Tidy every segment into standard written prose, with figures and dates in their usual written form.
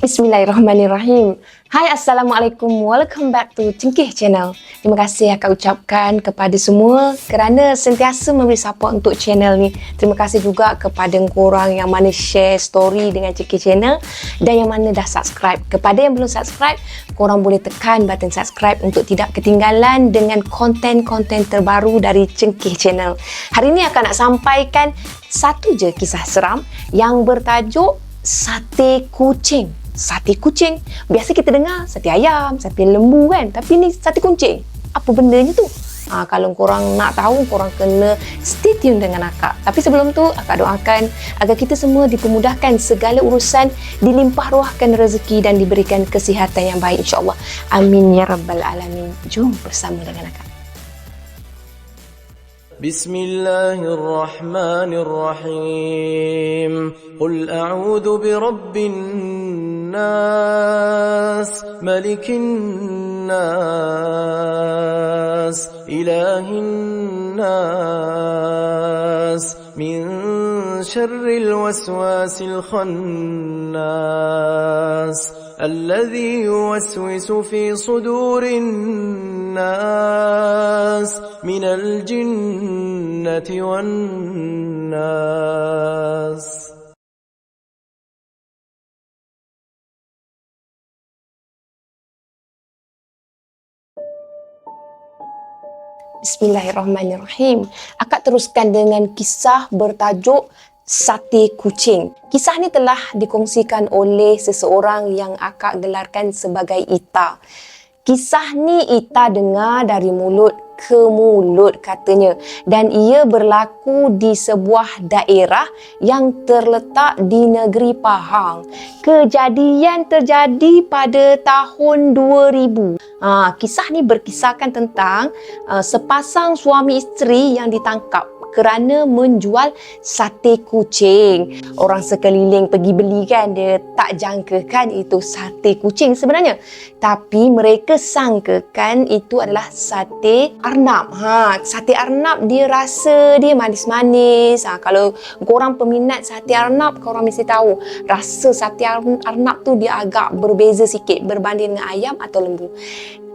Bismillahirrahmanirrahim. Hai, Assalamualaikum. Welcome back to Cengkih Channel. Terima kasih akak ucapkan kepada semua kerana sentiasa memberi support untuk channel ni. Terima kasih juga kepada korang yang mana share story dengan Cengkih Channel dan yang mana dah subscribe. Kepada yang belum subscribe, korang boleh tekan button subscribe untuk tidak ketinggalan dengan konten-konten terbaru dari Cengkih Channel. Hari ni akak nak sampaikan satu je kisah seram yang bertajuk sate kucing. Sate kucing. Biasa kita dengar sate ayam, sate lembu kan. Tapi ni sate kucing. Apa bendanya tu? Kalau korang nak tahu, korang kena stay tune dengan akak. Tapi sebelum tu, akak doakan agar kita semua dipermudahkan segala urusan, dilimpah ruahkan rezeki dan diberikan kesihatan yang baik insya-Allah. Amin ya rabbal alamin. Jom bersama dengan akak. Bismillahirrahmanirrahim. Qul a'udzu birabbin nas, malikin nas, ilahin nas, min syarril waswasil khannas, alladhi yuwaswisu fi sudurin nas, minal jinnati wan nas. Bismillahirrahmanirrahim. Akak teruskan dengan kisah bertajuk sate kucing. Kisah ni telah dikongsikan oleh seseorang yang akak gelarkan sebagai Ita. Kisah ni Ita dengar dari mulut ke mulut katanya, dan ia berlaku di sebuah daerah yang terletak di negeri Pahang. Kejadian terjadi pada tahun 2000. Kisah ni berkisahkan tentang sepasang suami isteri yang ditangkap kerana menjual sate kucing. Orang sekeliling pergi beli kan, dia tak jangkakan itu sate kucing sebenarnya. Tapi mereka sangkakan itu adalah sate arnab. Sate arnab dia rasa dia manis-manis. Kalau korang peminat sate arnab, korang mesti tahu rasa sate arnab tu dia agak berbeza sikit berbanding dengan ayam atau lembu.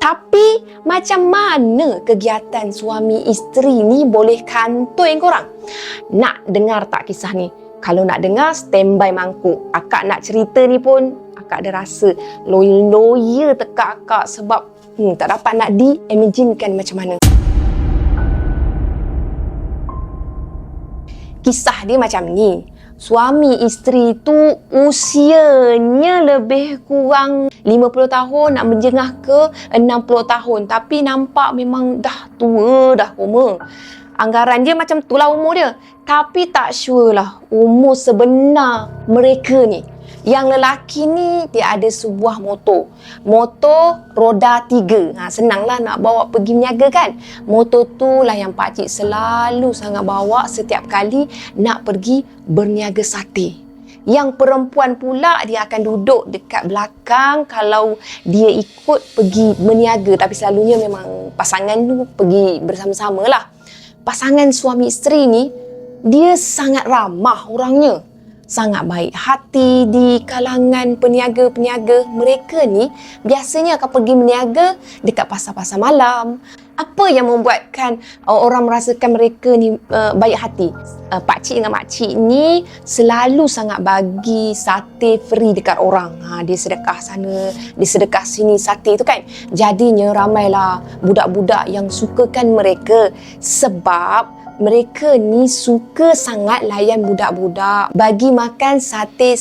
Tapi macam mana kegiatan suami isteri ni boleh kantoi korang? Nak dengar tak kisah ni? Kalau nak dengar, standby mangkuk. Akak nak cerita ni pun, akak ada rasa loya tekak akak sebab tak dapat nak di-imaginekan macam mana. Kisah dia macam ni. Suami isteri tu usianya lebih kurang 50 tahun nak menjengah ke 60 tahun. Tapi nampak memang dah tua dah umur. Anggaran dia macam tu lah umur dia. Tapi tak sure lah umur sebenar mereka ni. Yang lelaki ni dia ada sebuah motor. Motor roda 3. Senanglah nak bawa pergi berniaga kan. Motor tu lah yang pakcik selalu sangat bawa setiap kali nak pergi berniaga sate. Yang perempuan pula dia akan duduk dekat belakang kalau dia ikut pergi berniaga. Tapi selalunya memang pasangan tu pergi bersama-sama lah. Pasangan suami isteri ni dia sangat ramah orangnya. Sangat baik hati di kalangan peniaga-peniaga. Mereka ni biasanya akan pergi berniaga dekat pasar-pasar malam. Apa yang membuatkan orang merasakan mereka ni baik hati? Pakcik dengan makcik ni selalu sangat bagi sate free dekat orang. Dia sedekah sana, dia sedekah sini sate tu kan. Jadinya ramailah budak-budak yang sukakan mereka sebab mereka ni suka sangat layan budak-budak bagi makan sate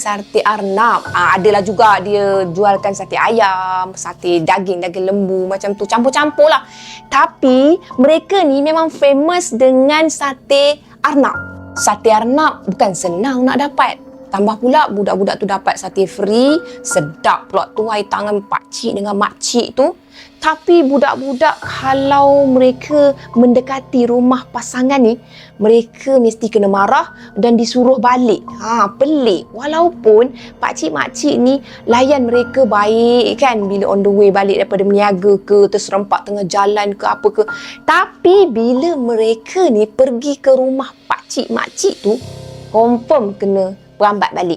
arnab. Adalah juga dia jualkan sate ayam, sate daging lembu macam tu, campur-campur lah. Tapi mereka ni memang famous dengan sate arnab. Sate arnab bukan senang nak dapat. Tambah pula budak-budak tu dapat sate free, sedap pula tu air tangan pakcik dengan makcik tu. Tapi budak-budak kalau mereka mendekati rumah pasangan ni, mereka mesti kena marah dan disuruh balik. Pelik. Walaupun pakcik-makcik ni layan mereka baik kan bila on the way balik daripada berniaga ke, terserempak tengah jalan ke apa ke. Tapi bila mereka ni pergi ke rumah pakcik-makcik tu, confirm kena berambat balik.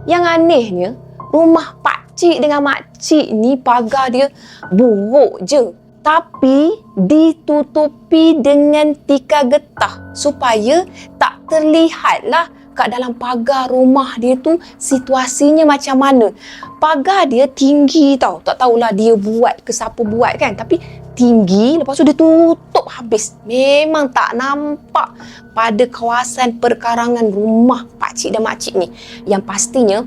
Yang anehnya, rumah pakcik pakcik dengan makcik ni pagar dia buruk je. Tapi ditutupi dengan tikar getah supaya tak terlihatlah kat dalam pagar rumah dia tu situasinya macam mana. Pagar dia tinggi tau. Tak tahulah dia buat ke siapa buat kan. Tapi tinggi, lepas tu dia tutup habis. Memang tak nampak pada kawasan perkarangan rumah pakcik dan makcik ni. Yang pastinya,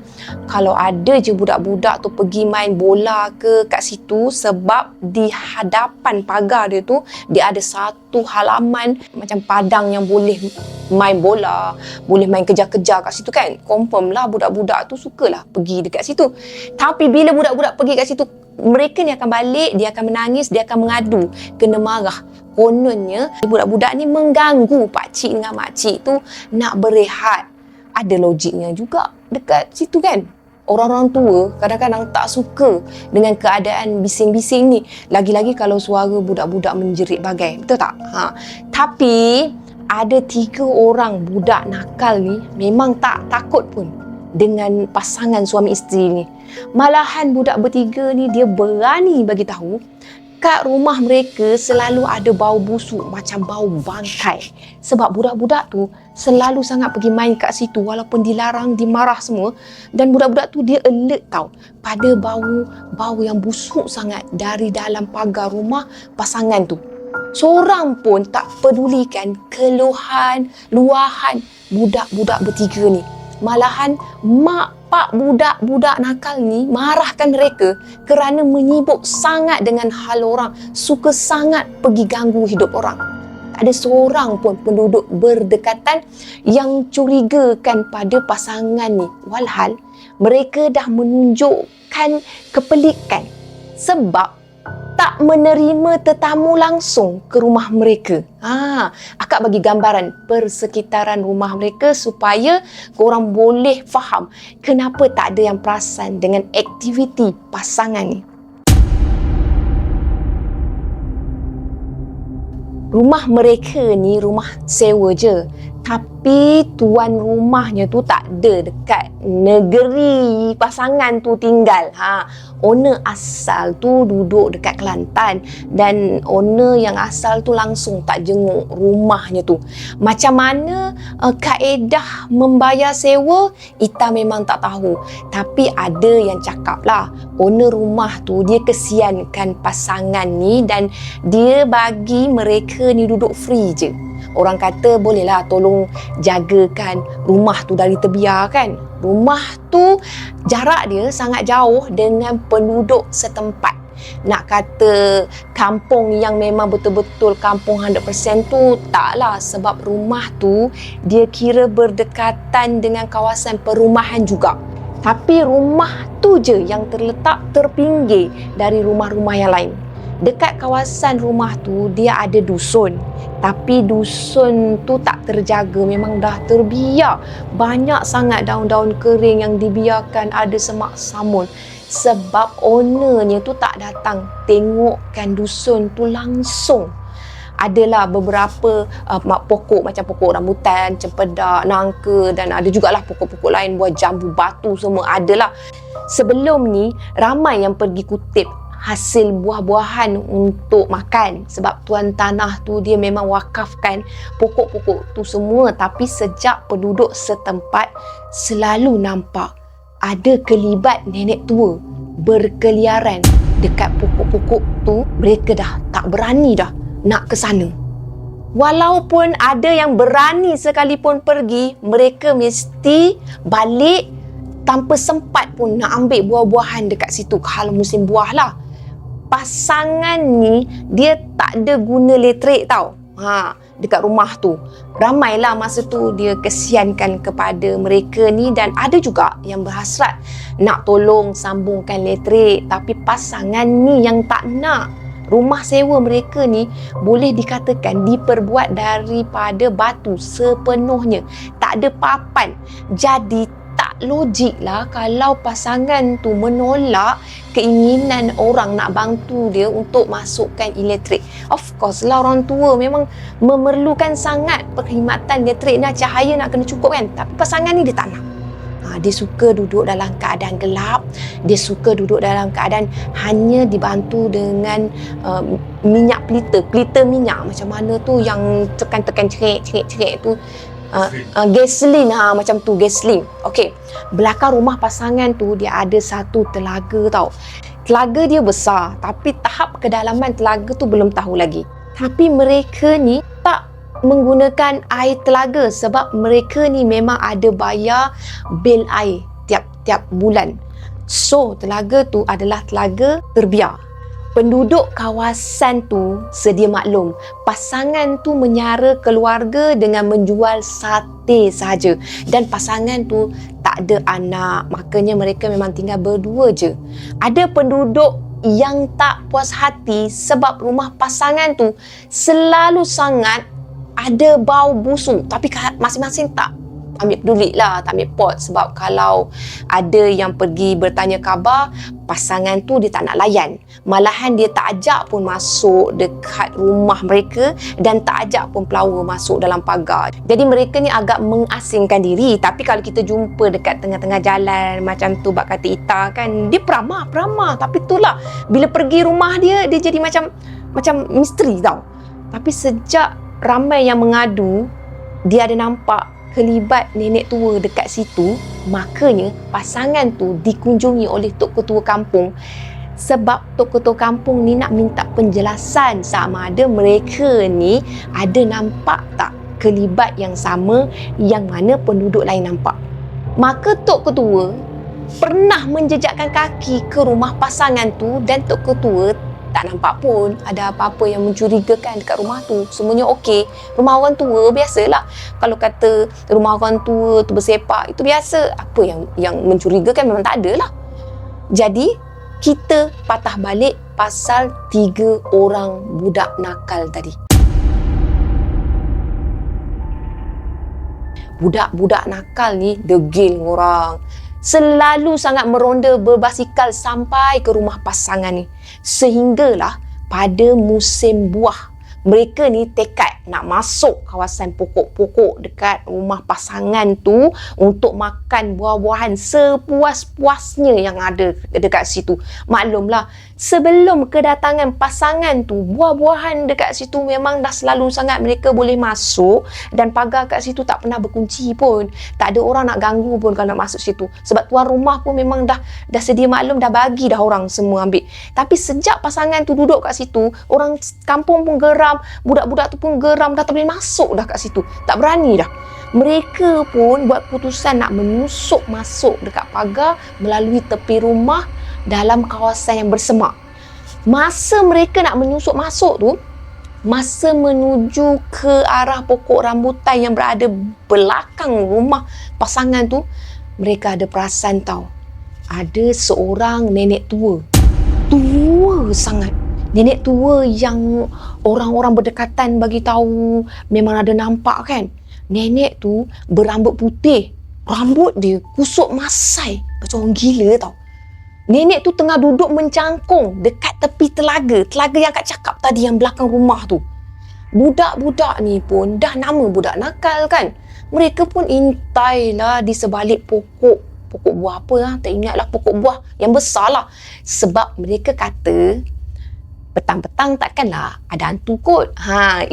kalau ada je budak-budak tu pergi main bola ke kat situ, sebab di hadapan pagar dia tu, dia ada satu halaman macam padang yang boleh main bola, boleh main kejar-kejar kat situ kan. Confirm lah budak-budak tu sukalah pergi dekat situ. Tapi bila budak-budak pergi kat situ, mereka ni akan balik, dia akan menangis, dia akan mengadu, kena marah. Kononnya, budak-budak ni mengganggu pakcik dengan makcik tu nak berehat. Ada logiknya juga dekat situ kan. Orang-orang tua kadang-kadang tak suka dengan keadaan bising-bising ni. Lagi-lagi kalau suara budak-budak menjerit bagai. Betul tak? Tapi, ada 3 orang budak nakal ni memang tak takut pun dengan pasangan suami isteri ni. Malahan budak bertiga ni dia berani bagi tahu kat rumah mereka selalu ada bau busuk macam bau bangkai. Sebab budak-budak tu selalu sangat pergi main kat situ walaupun dilarang, dimarah semua. Dan budak-budak tu dia alert tau pada bau yang busuk sangat dari dalam pagar rumah pasangan tu. Seorang pun tak pedulikan keluhan, luahan budak-budak bertiga ni. Malahan mak pak budak-budak nakal ni marahkan mereka kerana menyibuk sangat dengan hal orang, suka sangat pergi ganggu hidup orang. Tak ada seorang pun penduduk berdekatan yang curigakan pada pasangan ni. Walhal mereka dah menunjukkan kepelikan sebab tak menerima tetamu langsung ke rumah mereka. Akak bagi gambaran persekitaran rumah mereka supaya korang boleh faham kenapa tak ada yang perasan dengan aktiviti pasangan ni. Rumah mereka ni rumah sewa je. Tapi tuan rumahnya tu tak ada dekat negeri pasangan tu tinggal. Owner asal tu duduk dekat Kelantan dan owner yang asal tu langsung tak jenguk rumahnya tu. Macam mana kaedah membayar sewa, Ita memang tak tahu. Tapi ada yang cakap lah, owner rumah tu dia kesiankan pasangan ni dan dia bagi mereka ni duduk free je. Orang kata bolehlah tolong jagakan rumah tu dari terbiar kan. Rumah tu jarak dia sangat jauh dengan penduduk setempat. Nak kata kampung yang memang betul-betul kampung 100% tu taklah, sebab rumah tu dia kira berdekatan dengan kawasan perumahan juga. Tapi rumah tu je yang terletak terpinggir dari rumah-rumah yang lain. Dekat kawasan rumah tu dia ada dusun. Tapi dusun tu tak terjaga, memang dah terbiar. Banyak sangat daun-daun kering yang dibiarkan, ada semak samun. Sebab ownernya tu tak datang tengokkan dusun tu langsung. Adalah beberapa pokok macam pokok rambutan, cempedak, nangka dan ada jugalah pokok-pokok lain, buah jambu, batu semua adalah. Sebelum ni ramai yang pergi kutip hasil buah-buahan untuk makan sebab tuan tanah tu dia memang wakafkan pokok-pokok tu semua. Tapi sejak penduduk setempat selalu nampak ada kelibat nenek tua berkeliaran dekat pokok-pokok tu, mereka dah tak berani dah nak ke sana. Walaupun ada yang berani sekalipun pergi, mereka mesti balik tanpa sempat pun nak ambil buah-buahan dekat situ kalau musim buah lah. Pasangan ni dia tak ada guna elektrik tau dekat rumah tu. Ramailah masa tu dia kesiankan kepada mereka ni dan ada juga yang berhasrat nak tolong sambungkan elektrik, tapi pasangan ni yang tak nak. Rumah sewa mereka ni boleh dikatakan diperbuat daripada batu sepenuhnya, tak ada papan. Jadi tak logik lah kalau pasangan tu menolak keinginan orang nak bantu dia untuk masukkan elektrik. Of course lah, orang tua memang memerlukan sangat perkhidmatan elektrik dan cahaya nak kena cukup kan. Tapi pasangan ni dia tak nak. Dia suka duduk dalam keadaan gelap. Dia suka duduk dalam keadaan hanya dibantu dengan minyak pelita minyak macam mana tu yang tekan-tekan cerik tu. Gasoline macam tu, gasoline. Okey. Belakang rumah pasangan tu dia ada satu telaga tau. Telaga dia besar tapi tahap kedalaman telaga tu belum tahu lagi. Tapi mereka ni tak menggunakan air telaga sebab mereka ni memang ada bayar bil air tiap bulan. So, telaga tu adalah telaga terbiar. Penduduk kawasan tu sedia maklum. Pasangan tu menyara keluarga dengan menjual sate sahaja. Dan pasangan tu tak ada anak. Makanya mereka memang tinggal berdua je. Ada penduduk yang tak puas hati sebab rumah pasangan tu selalu sangat ada bau busuk, tapi masing-masing tak ambil peduli lah, tak ambil pot. Sebab kalau ada yang pergi bertanya khabar, pasangan tu dia tak nak layan. Malahan dia tak ajak pun masuk dekat rumah mereka dan tak ajak pun pelawa masuk dalam pagar. Jadi mereka ni agak mengasingkan diri. Tapi kalau kita jumpa dekat tengah-tengah jalan macam tu, bak kata Ita kan, dia peramah. Tapi itulah, bila pergi rumah dia jadi macam misteri tau. Tapi sejak ramai yang mengadu, dia ada nampak kelibat nenek tua dekat situ, makanya pasangan tu dikunjungi oleh Tok Ketua Kampung. Sebab Tok Ketua Kampung ni nak minta penjelasan sama ada mereka ni ada nampak tak kelibat yang sama yang mana penduduk lain nampak. Maka Tok Ketua pernah menjejakkan kaki ke rumah pasangan tu dan Tok Ketua tak nampak pun ada apa-apa yang mencurigakan dekat rumah tu. Semuanya okey. Rumah orang tua biasalah. Kalau kata rumah orang tua tu bersepak, itu biasa. Apa yang mencurigakan memang tak ada lah. Jadi, kita patah balik pasal 3 orang budak nakal tadi. Budak-budak nakal ni degil orang. Selalu sangat meronda berbasikal sampai ke rumah pasangan ni. Sehinggalah pada musim buah, mereka ni tekad nak masuk kawasan pokok-pokok dekat rumah pasangan tu untuk makan buah-buahan sepuas-puasnya yang ada dekat situ. Maklumlah, sebelum kedatangan pasangan tu, buah-buahan dekat situ memang dah selalu sangat mereka boleh masuk dan pagar kat situ tak pernah berkunci pun. Tak ada orang nak ganggu pun kalau nak masuk situ. Sebab tuan rumah pun memang dah sedia maklum, dah bagi dah orang semua ambil. Tapi sejak pasangan tu duduk kat situ, orang kampung pun geram, budak-budak tu pun geram, dah tak boleh masuk dah kat situ. Tak berani dah. Mereka pun buat keputusan nak menusuk masuk dekat pagar melalui tepi rumah dalam kawasan yang bersemak. Masa mereka nak menyusup masuk tu, masa menuju ke arah pokok rambutan yang berada belakang rumah pasangan tu, mereka ada perasan tau. Ada seorang nenek tua. Tua sangat. Nenek tua yang orang-orang berdekatan bagi tahu memang ada nampak kan. Nenek tu berambut putih. Rambut dia kusut masai. Macam orang gila tau. Nenek tu tengah duduk mencangkung dekat tepi telaga. Telaga yang Kak cakap tadi yang belakang rumah tu. Budak-budak ni pun dah nama budak nakal kan. Mereka pun intai lah di sebalik pokok. Pokok buah apa lah. Tak ingat lah pokok buah yang besar lah. Sebab mereka kata petang-petang takkanlah ada hantu kot.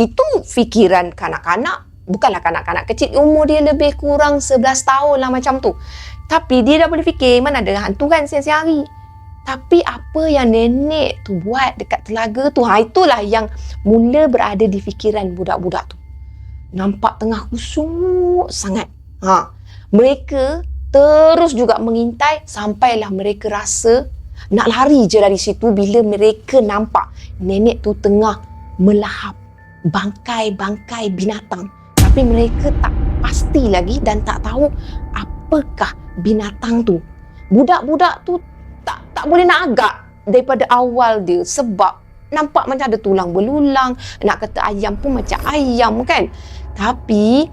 Itu fikiran kanak-kanak. Bukanlah kanak-kanak kecil, umur dia lebih kurang 11 tahun lah macam tu. Tapi dia dah boleh fikir mana ada hantu kan siang-siang hari. Tapi apa yang nenek tu buat dekat telaga tu, itulah yang mula berada di fikiran budak-budak tu. Nampak tengah kusut sangat. Mereka terus juga mengintai sampailah mereka rasa nak lari je dari situ bila mereka nampak nenek tu tengah melahap bangkai-bangkai binatang. Tapi mereka tak pasti lagi dan tak tahu apakah binatang tu. Budak-budak tu tak boleh nak agak daripada awal dia sebab nampak macam ada tulang belulang. Nak kata ayam pun macam ayam kan. Tapi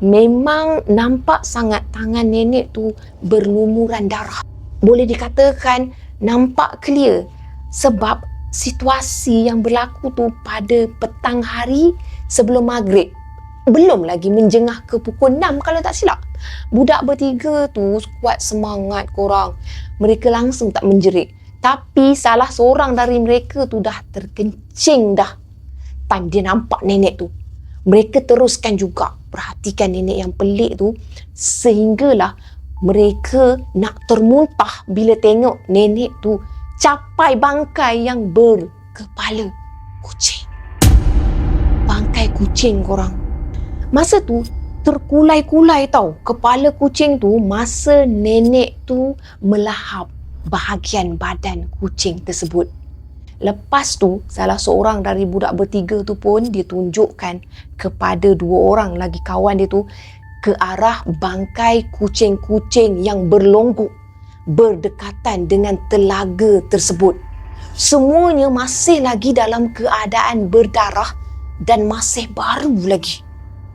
memang nampak sangat tangan nenek tu berlumuran darah. Boleh dikatakan nampak clear sebab situasi yang berlaku tu pada petang hari sebelum maghrib. Belum lagi menjengah ke pukul 6 kalau tak silap. Budak bertiga tu kuat semangat korang. Mereka langsung tak menjerit. Tapi salah seorang dari mereka tu dah terkencing dah. Time dia nampak nenek tu. Mereka teruskan juga perhatikan nenek yang pelik tu. Sehinggalah mereka nak termuntah bila tengok nenek tu capai bangkai yang berkepala kucing. Bangkai kucing korang. Masa tu terkulai-kulai tau kepala kucing tu masa nenek tu melahap bahagian badan kucing tersebut. Lepas tu salah seorang dari budak bertiga tu pun dia tunjukkan kepada dua orang lagi kawan dia tu ke arah bangkai kucing-kucing yang berlonggok berdekatan dengan telaga tersebut. Semuanya masih lagi dalam keadaan berdarah dan masih baru lagi.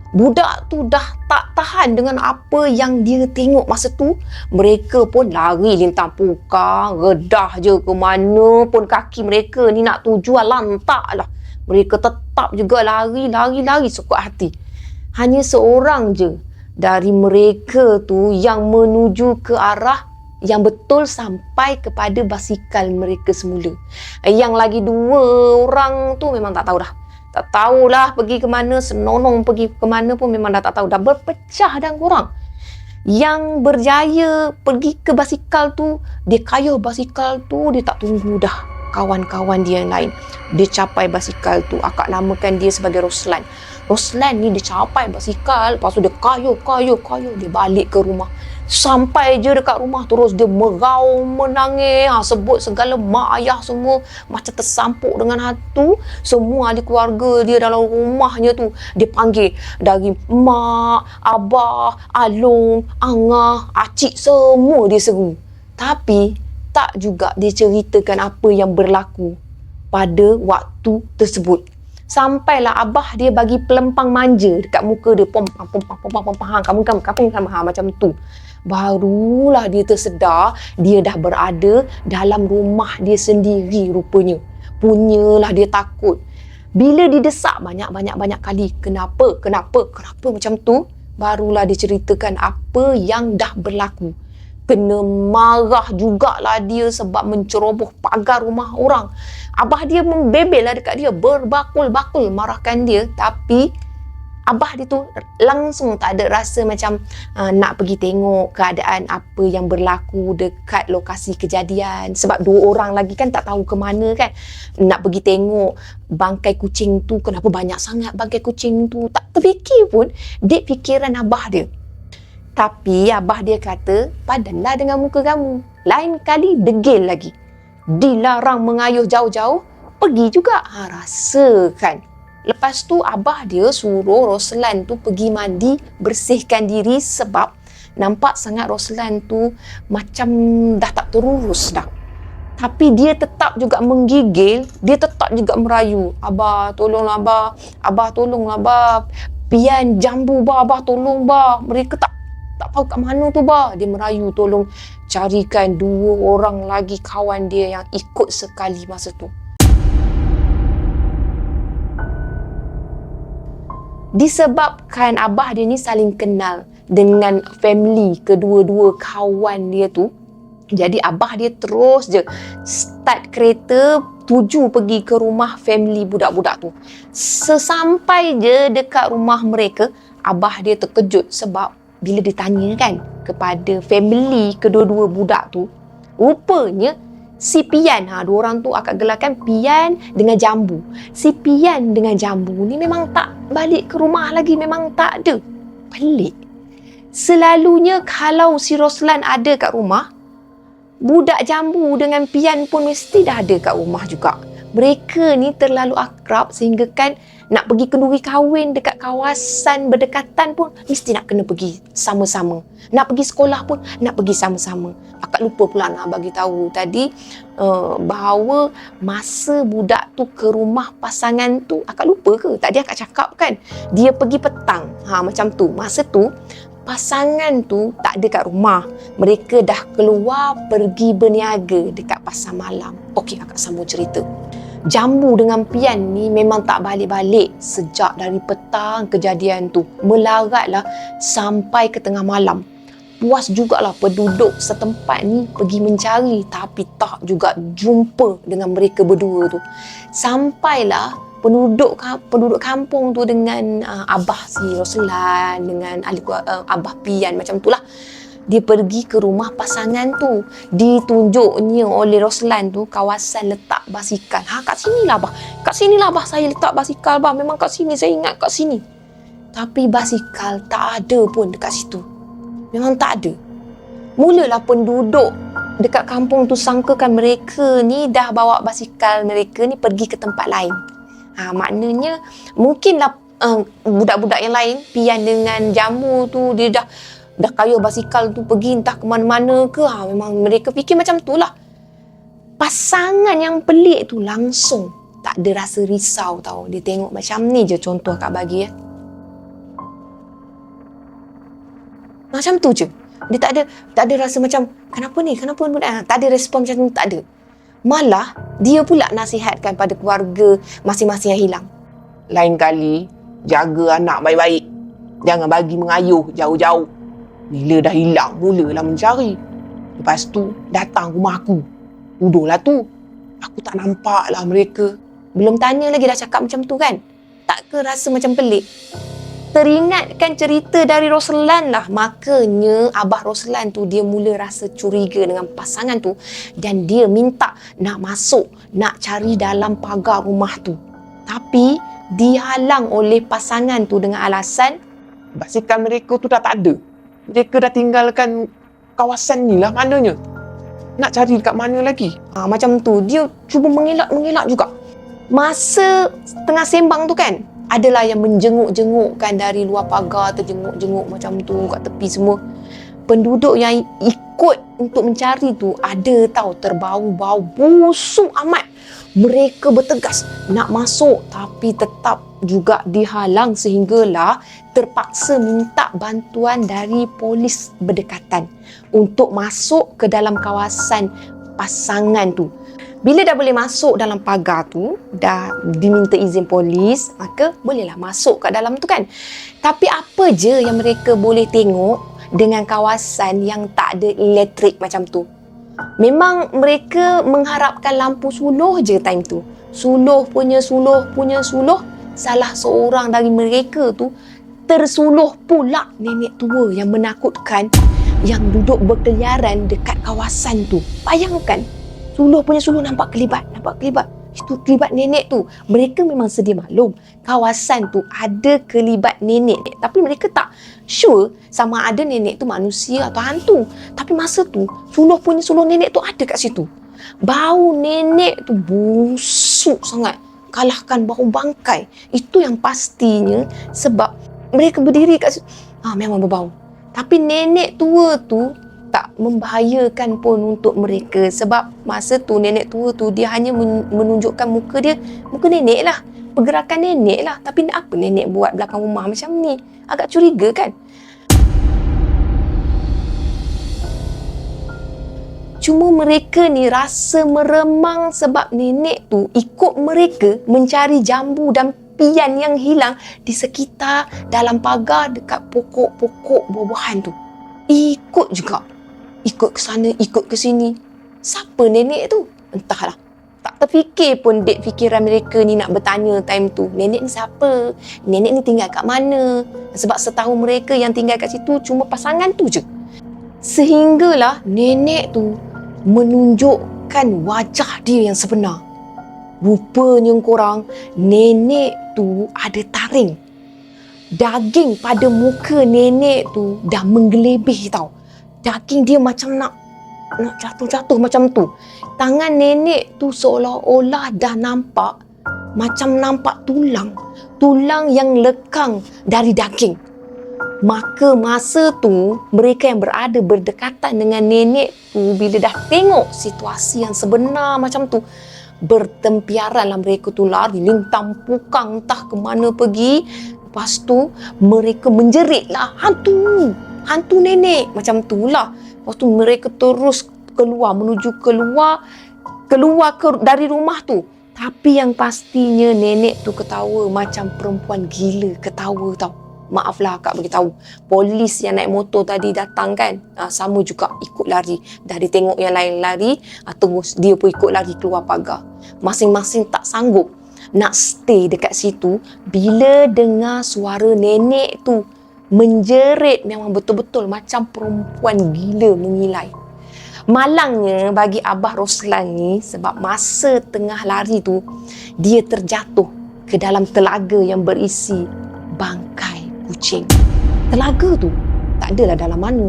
Budak tu dah tak tahan dengan apa yang dia tengok masa tu. Mereka pun lari lintang pukang, redah je ke mana pun kaki mereka ni nak tuju lantak lah. Mereka tetap juga lari sekuat hati. Hanya seorang je dari mereka tu yang menuju ke arah yang betul sampai kepada basikal mereka semula. Yang lagi dua orang tu memang tak tahu dah. Tak tahulah pergi ke mana, senonong pergi ke mana pun memang dah tak tahu. Dah berpecah dah korang. Yang berjaya pergi ke basikal tu, dia kayuh basikal tu, dia tak tunggu dah kawan-kawan dia yang lain. Dia capai basikal tu, akak namakan dia sebagai Roslan. Roslan ni dia capai basikal, lepas tu dia kayuh, dia balik ke rumah. Sampai je dekat rumah terus dia meraung, menangis, sebut segala mak ayah semua macam tersampuk dengan hantu. Semua ahli keluarga dia dalam rumahnya tu dia panggil dari mak, abah, alung, angah, acik, semua dia seru. Tapi tak juga dia ceritakan apa yang berlaku pada waktu tersebut. Sampailah abah dia bagi pelempang manja dekat muka dia, pompang, kamu macam tu. Barulah dia tersedar dia dah berada dalam rumah dia sendiri rupanya. Punyalah dia takut. Bila didesak banyak kali, kenapa macam tu, barulah dia ceritakan apa yang dah berlaku. Kena marah jugalah dia sebab menceroboh pagar rumah orang. Abah dia membebel lah dekat dia, berbakul-bakul marahkan dia. Tapi abah dia tu langsung tak ada rasa macam nak pergi tengok keadaan apa yang berlaku dekat lokasi kejadian. Sebab dua orang lagi kan tak tahu ke mana kan. Nak pergi tengok bangkai kucing tu, kenapa banyak sangat bangkai kucing tu. Tak terfikir pun dek fikiran abah dia. Tapi abah dia kata, padanlah dengan muka kamu. Lain kali degil lagi. Dilarang mengayuh jauh-jauh, pergi juga. Rasakan. Lepas tu abah dia suruh Roslan tu pergi mandi, bersihkan diri sebab nampak sangat Roslan tu macam dah tak terurus dah. Tapi dia tetap juga menggigil, dia tetap juga merayu. Abah, tolonglah abah. Abah, tolonglah abah. Pian jambu bah, abah tolong bah. Mereka tak tahu kat mana tu bah. Dia merayu tolong carikan dua orang lagi kawan dia yang ikut sekali masa tu. Disebabkan abah dia ni saling kenal dengan family kedua-dua kawan dia tu, jadi abah dia terus je start kereta tuju pergi ke rumah family budak-budak tu. Sesampai je dekat rumah mereka, abah dia terkejut sebab bila ditanyakan kepada family kedua-dua budak tu, rupanya si Pian, dua orang tu akak gelarkan Pian dengan Jambu. Si Pian dengan Jambu ni memang tak balik ke rumah lagi, memang tak ada. Pelik. Selalunya kalau si Roslan ada kat rumah, budak Jambu dengan Pian pun mesti dah ada kat rumah juga. Mereka ni terlalu akrab sehingga kan nak pergi kenduri kahwin dekat kawasan berdekatan pun mesti nak kena pergi sama-sama. Nak pergi sekolah pun nak pergi sama-sama. Akak lupa pula nak bagi tahu tadi bahawa masa budak tu ke rumah pasangan tu, akak lupa ke? Tadi akak cakap kan dia pergi petang. Macam tu. Masa tu pasangan tu tak ada kat rumah. Mereka dah keluar pergi berniaga dekat pasar malam. Okey, akak sambung cerita. Jambu dengan pian ni memang tak balik-balik sejak dari petang kejadian tu. Melaratlah sampai ke tengah malam. Puas jugalah penduduk setempat ni pergi mencari tapi tak juga jumpa dengan mereka berdua tu. Sampailah penduduk kampung tu dengan Abah si Roslan dengan Abah Pian macam tu lah. Dia pergi ke rumah pasangan tu. Ditunjuknya oleh Roslan tu kawasan letak basikal. Kat sinilah Abah. Kat sinilah Abah saya letak basikal Abah. Memang kat sini, saya ingat kat sini. Tapi basikal tak ada pun dekat situ. Memang tak ada. Mulalah penduduk dekat kampung tu sangkakan mereka ni dah bawa basikal mereka ni pergi ke tempat lain. Maknanya mungkinlah budak-budak yang lain, Pian dengan Jambu tu, dia dah kaya basikal tu pergi entah ke mana-mana ke. Memang mereka fikir macam tu lah. Pasangan yang pelik tu langsung tak ada rasa risau tau. Dia tengok macam ni je contoh Kak bagi ya. Macam tu je. Dia tak ada rasa macam kenapa ni? Tak ada respon macam tu, tak ada. Malah dia pula nasihatkan pada keluarga masing-masing yang hilang. Lain kali jaga anak baik-baik. Jangan bagi mengayuh jauh-jauh. Bila dah hilang, mulalah mencari. Lepas tu, datang rumah aku. Tuduhlah tu. Aku tak nampak lah mereka. Belum tanya lagi dah cakap macam tu kan? Tak ke rasa macam pelik? Teringatkan cerita dari Roslan lah. Makanya Abah Roslan tu dia mula rasa curiga dengan pasangan tu. Dan dia minta nak masuk, nak cari dalam pagar rumah tu. Tapi, dihalang oleh pasangan tu dengan alasan basikal mereka tu dah tak ada. Mereka dah tinggalkan kawasan ni lah maknanya. Nak cari dekat mana lagi? Macam tu. Dia cuba mengelak juga. Masa tengah sembang tu kan, adalah yang menjenguk-jengukkan dari luar pagar, terjenguk-jenguk macam tu kat tepi semua. Penduduk yang ikut untuk mencari tu ada tahu terbau-bau busuk amat. Mereka bertegas nak masuk tapi tetap juga dihalang sehinggalah terpaksa minta bantuan dari polis berdekatan untuk masuk ke dalam kawasan pasangan tu. Bila dah boleh masuk dalam pagar tu, dah diminta izin polis, maka bolehlah masuk kat dalam tu kan. Tapi apa je yang mereka boleh tengok dengan kawasan yang tak ada elektrik macam tu? Memang mereka mengharapkan lampu suluh je time tu. Suluh punya suluh. Salah seorang dari mereka tu tersuluh pula nenek tua yang menakutkan yang duduk berkeliaran dekat kawasan tu. Bayangkan, suluh punya suluh nampak kelibat. Itu kelibat nenek tu. Mereka memang sedia maklum kawasan tu ada kelibat nenek. Tapi mereka tak sure sama ada nenek tu manusia atau hantu. Tapi masa tu, suluh punya suluh nenek tu ada kat situ. Bau nenek tu busuk sangat. Kalahkan bau bangkai. Itu yang pastinya sebab mereka berdiri kat situ. Memang berbau. Tapi nenek tua tu tak membahayakan pun untuk mereka. Sebab masa tu nenek tua tu dia hanya menunjukkan muka dia. Muka nenek lah. Pergerakan nenek lah. Tapi apa nenek buat belakang rumah macam ni? Agak curiga kan? Cuma mereka ni rasa meremang sebab nenek tu ikut mereka mencari jambu dan pian yang hilang di sekitar dalam pagar dekat pokok-pokok buah-buahan tu. Ikut juga. Ikut ke sana, ikut ke sini. Siapa nenek tu? Entahlah. Tak terfikir pun dek fikiran mereka ni nak bertanya time tu. Nenek ni siapa? Nenek ni tinggal kat mana? Sebab setahu mereka yang tinggal kat situ cuma pasangan tu je. Sehinggalah nenek tu menunjukkan wajah dia yang sebenar. Rupanya korang, nenek tu ada taring. Daging pada muka nenek tu dah menggelebih tau. Daging dia macam nak jatuh-jatuh macam tu. Tangan nenek tu seolah-olah dah nampak macam nampak tulang. Tulang yang lekang dari daging. Maka masa tu mereka yang berada berdekatan dengan nenek tu bila dah tengok situasi yang sebenar macam tu, bertempiaranlah mereka tu lari lintang pukang entah ke mana pergi. Lepas tu mereka menjeritlah hantu nenek macam tu lah. Lepas tu mereka terus keluar menuju keluar dari rumah tu. Tapi yang pastinya nenek tu ketawa macam perempuan gila ketawa tau. Maaflah akak beritahu. Polis yang naik motor tadi datang kan, sama juga ikut lari. Dah dia tengok yang lain lari, terus dia pun ikut lari keluar pagar. Masing-masing tak sanggup nak stay dekat situ bila dengar suara nenek tu menjerit memang betul-betul macam perempuan gila mengilai. Malangnya bagi Abah Roslan ni, sebab masa tengah lari tu dia terjatuh ke dalam telaga yang berisi bangkai kucing. Telaga tu tak adalah dalam mana.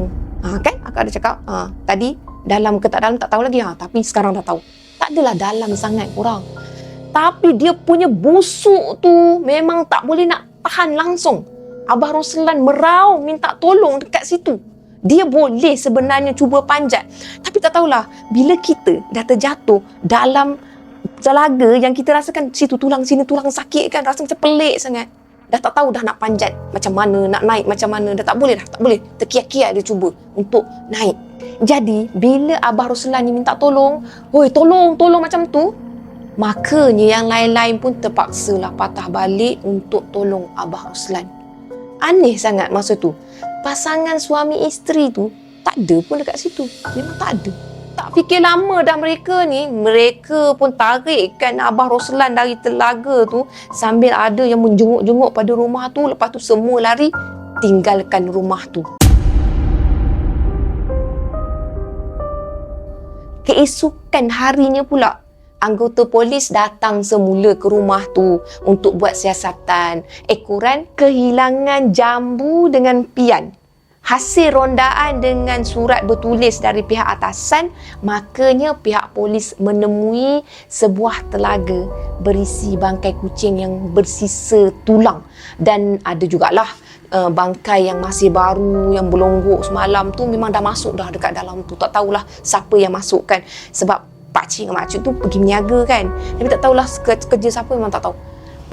Kan akak ada cakap tadi dalam ke tak dalam tak tahu lagi, tapi sekarang dah tahu. Tak adalah dalam sangat korang. Tapi dia punya busuk tu memang tak boleh nak tahan langsung. Abah Roslan merau minta tolong dekat situ. Dia boleh sebenarnya cuba panjat. Tapi tak tahulah, bila kita dah terjatuh dalam telaga yang kita rasakan situ tulang sini tulang sakit kan, rasa macam pelik sangat. Dah tak tahu dah nak panjat macam mana, nak naik macam mana, dah tak boleh. Terkiak-kiak dia cuba untuk naik. Jadi bila Abah Roslan ni minta tolong, "Oi, tolong macam tu." Makanya yang lain-lain pun terpaksalah patah balik untuk tolong Abah Roslan. Aneh sangat masa tu. Pasangan suami isteri tu tak ada pun dekat situ. Memang tak ada. Tak fikir lama dah mereka ni, mereka pun tarikkan Abah Roslan dari telaga tu sambil ada yang menjenguk-jenguk pada rumah tu. Lepas tu semua lari tinggalkan rumah tu. Keesokan harinya pula, anggota polis datang semula ke rumah tu untuk buat siasatan. Ekoran kehilangan jambu dengan pian. Hasil rondaan dengan surat bertulis dari pihak atasan, makanya pihak polis menemui sebuah telaga berisi bangkai kucing yang bersisa tulang. Dan ada jugalah bangkai yang masih baru, yang berlonggok semalam tu memang dah masuk dah dekat dalam tu. Tak tahulah siapa yang masukkan. Sebab pakcik dengan makcik tu pergi meniaga kan. Tapi tak tahulah kerja siapa, memang tak tahu.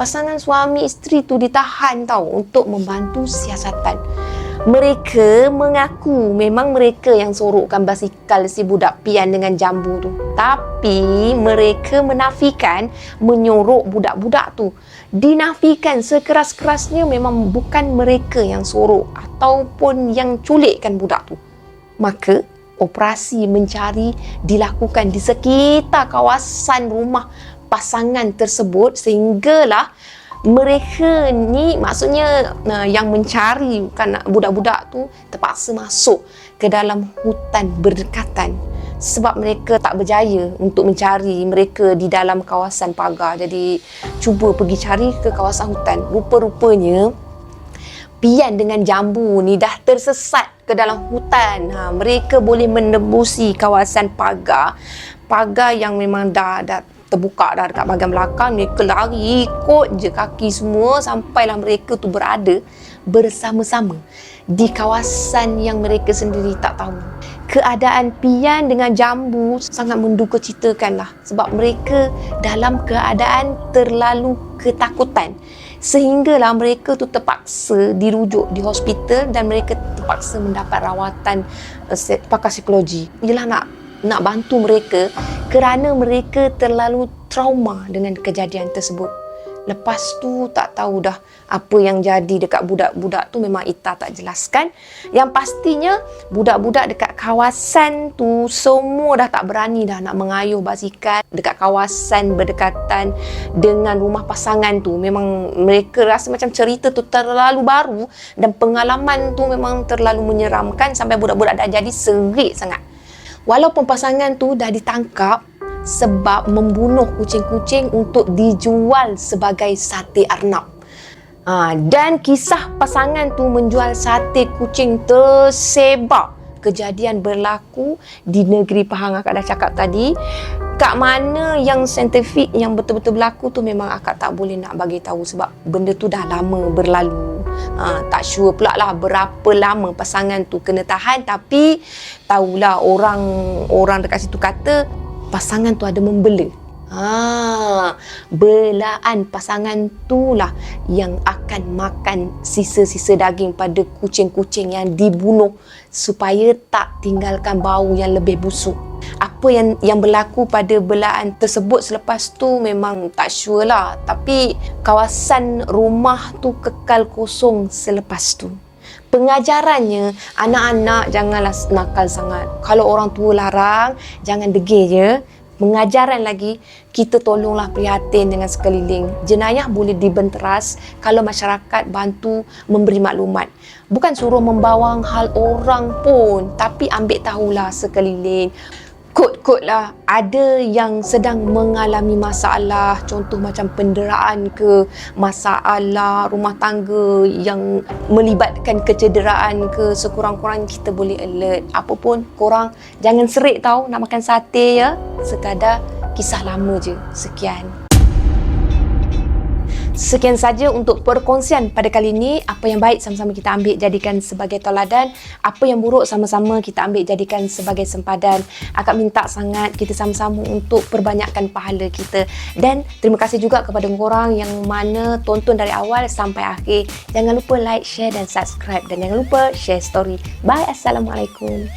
Pasangan suami isteri tu ditahan tahu untuk membantu siasatan. Mereka mengaku memang mereka yang sorokkan basikal si budak pian dengan jambu tu. Tapi mereka menafikan menyorok budak-budak tu. Dinafikan sekeras-kerasnya memang bukan mereka yang sorok ataupun yang culikkan budak tu. Maka operasi mencari dilakukan di sekitar kawasan rumah pasangan tersebut sehinggalah mereka ni, maksudnya yang mencari kan budak-budak tu terpaksa masuk ke dalam hutan berdekatan sebab mereka tak berjaya untuk mencari mereka di dalam kawasan pagar. Jadi cuba pergi cari ke kawasan hutan. Rupa-rupanya pian dengan jambu ni dah tersesat ke dalam hutan. Mereka boleh menembusi kawasan pagar yang memang dah terbuka dah dekat bahagian belakang. Mereka lari ikut je kaki semua sampailah mereka tu berada bersama-sama di kawasan yang mereka sendiri tak tahu. Keadaan pian dengan jambu sangat mendukacitakan lah sebab mereka dalam keadaan terlalu ketakutan sehinggalah mereka tu terpaksa dirujuk di hospital dan mereka terpaksa mendapat rawatan pakar psikologi. Ialah nak bantu mereka kerana mereka terlalu trauma dengan kejadian tersebut. Lepas tu tak tahu dah apa yang jadi dekat budak-budak tu, memang Ita tak jelaskan. Yang pastinya budak-budak dekat kawasan tu semua dah tak berani dah nak mengayuh basikal dekat kawasan berdekatan dengan rumah pasangan tu. Memang mereka rasa macam cerita tu terlalu baru dan pengalaman tu memang terlalu menyeramkan sampai budak-budak dah jadi serik sangat. Walaupun pasangan tu dah ditangkap sebab membunuh kucing-kucing untuk dijual sebagai sate arnab. Dan kisah pasangan tu menjual sate kucing tersebar. Kejadian berlaku di negeri Pahang, akak dah cakap tadi. Kat mana yang saintifik, yang betul-betul berlaku tu memang akak tak boleh nak bagi tahu sebab benda tu dah lama berlalu. Tak sure pula lah berapa lama pasangan tu kena tahan, tapi tahulah orang dekat situ kata pasangan tu ada membela. Belaan pasangan tu lah yang akan makan sisa-sisa daging pada kucing-kucing yang dibunuh supaya tak tinggalkan bau yang lebih busuk. Apa Apa yang berlaku pada belaan tersebut selepas tu memang tak sure lah. Tapi kawasan rumah tu kekal kosong selepas tu. Pengajarannya, anak-anak janganlah nakal sangat. Kalau orang tua larang, jangan degil je. Pengajaran lagi, kita tolonglah prihatin dengan sekeliling. Jenayah boleh dibenteras kalau masyarakat bantu memberi maklumat. Bukan suruh membawang hal orang pun, tapi ambil tahulah sekeliling. Kod-kod lah, ada yang sedang mengalami masalah, contoh macam penderaan ke, masalah rumah tangga yang melibatkan kecederaan ke, sekurang-kurang kita boleh alert. Apa pun, korang jangan serik tau nak makan sate ya. Sekadar kisah lama je. Sekian saja untuk perkongsian pada kali ini. Apa yang baik sama-sama kita ambil jadikan sebagai tauladan. Apa yang buruk sama-sama kita ambil jadikan sebagai sempadan. Akak minta sangat kita sama-sama untuk perbanyakkan pahala kita. Dan terima kasih juga kepada korang yang mana tonton dari awal sampai akhir. Jangan lupa like, share dan subscribe. Dan jangan lupa share story. Bye. Assalamualaikum.